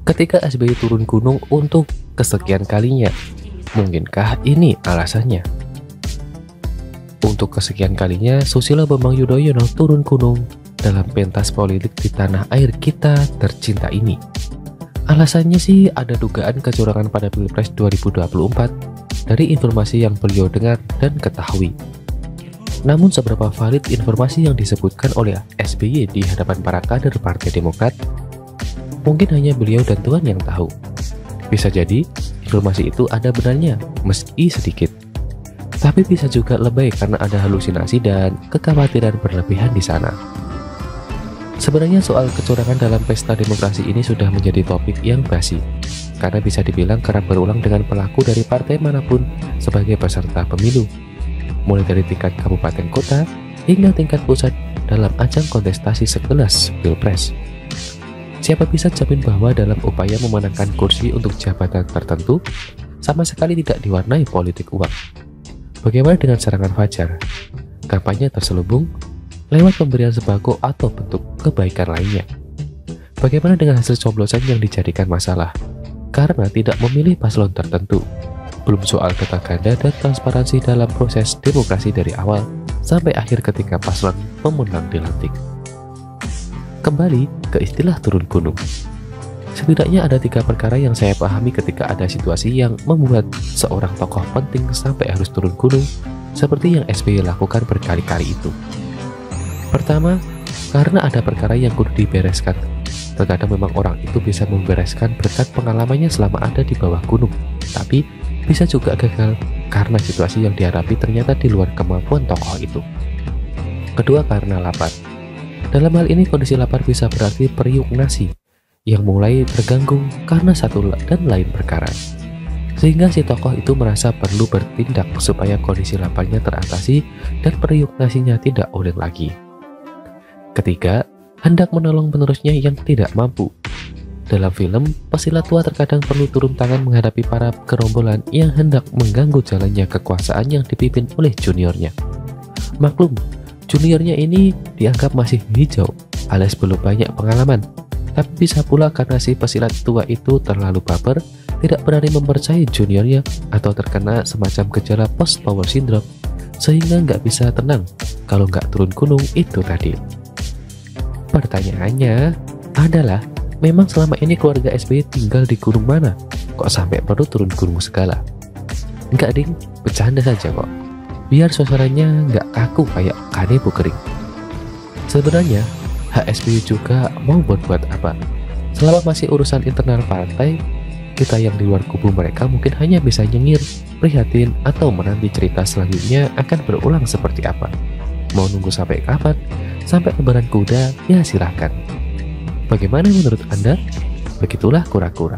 ketika SBY turun gunung untuk kesekian kalinya. Mungkinkah ini alasannya? Untuk kesekian kalinya, Susilo Bambang Yudhoyono turun gunung dalam pentas politik di tanah air kita tercinta ini. Alasannya sih ada dugaan kecurangan pada Pilpres 2024 dari informasi yang beliau dengar dan ketahui. Namun seberapa valid informasi yang disebutkan oleh SBY di hadapan para kader Partai Demokrat? Mungkin hanya beliau dan Tuhan yang tahu. Bisa jadi informasi itu ada benarnya, meski sedikit. Tapi bisa juga lebay karena ada halusinasi dan kekhawatiran berlebihan di sana. Sebenarnya soal kecurangan dalam pesta demokrasi ini sudah menjadi topik yang basi, karena bisa dibilang kerap berulang dengan pelaku dari partai manapun sebagai peserta pemilu, mulai dari tingkat kabupaten kota hingga tingkat pusat dalam ajang kontestasi sekelas Pilpres. Siapa bisa jamin bahwa dalam upaya memenangkan kursi untuk jabatan tertentu, sama sekali tidak diwarnai politik uang? Bagaimana dengan serangan fajar, kampanye terselubung, lewat pemberian sembako atau bentuk kebaikan lainnya? Bagaimana dengan hasil coblosan yang dijadikan masalah karena tidak memilih paslon tertentu? Belum soal data ganda dan transparansi dalam proses demokrasi dari awal sampai akhir ketika paslon pemenang dilantik. Kembali ke istilah turun gunung. Setidaknya ada 3 perkara yang saya pahami ketika ada situasi yang membuat seorang tokoh penting sampai harus turun gunung seperti yang SBY lakukan berkali-kali itu. Pertama, karena ada perkara yang kudu dibereskan. Terkadang memang orang itu bisa membereskan berkat pengalamannya selama ada di bawah gunung, tapi bisa juga gagal karena situasi yang dihadapi ternyata di luar kemampuan tokoh itu. Kedua, karena lapar. Dalam hal ini kondisi lapar bisa berarti periuk nasi yang mulai terganggu karena satu dan lain perkara, sehingga si tokoh itu merasa perlu bertindak supaya kondisi laparnya teratasi dan periuk nasinya tidak oleng lagi. Ketiga, hendak menolong penerusnya yang tidak mampu. Dalam film, pesilat tua terkadang perlu turun tangan menghadapi para gerombolan yang hendak mengganggu jalannya kekuasaan yang dipimpin oleh juniornya. Maklum, juniornya ini dianggap masih hijau alias belum banyak pengalaman, tapi bisa pula karena si pesilat tua itu terlalu baper, tidak berani mempercayai juniornya atau terkena semacam gejala post power syndrome, sehingga nggak bisa tenang kalau nggak turun gunung itu tadi. Pertanyaannya adalah, memang selama ini keluarga SBY tinggal di gunung mana? Kok sampai perlu turun gunung segala? Enggak ding, bercanda saja kok. Biar suasananya nggak kaku kayak kanebo kering. Sebenarnya, hak SBY juga mau buat apa. Selama masih urusan internal partai, kita yang di luar kubu mereka mungkin hanya bisa nyengir, prihatin, atau menanti cerita selanjutnya akan berulang seperti apa. Mau nunggu sampai kapan? Sampai lebaran kuda? Ya silahkan. Bagaimana menurut Anda? Begitulah kura-kura.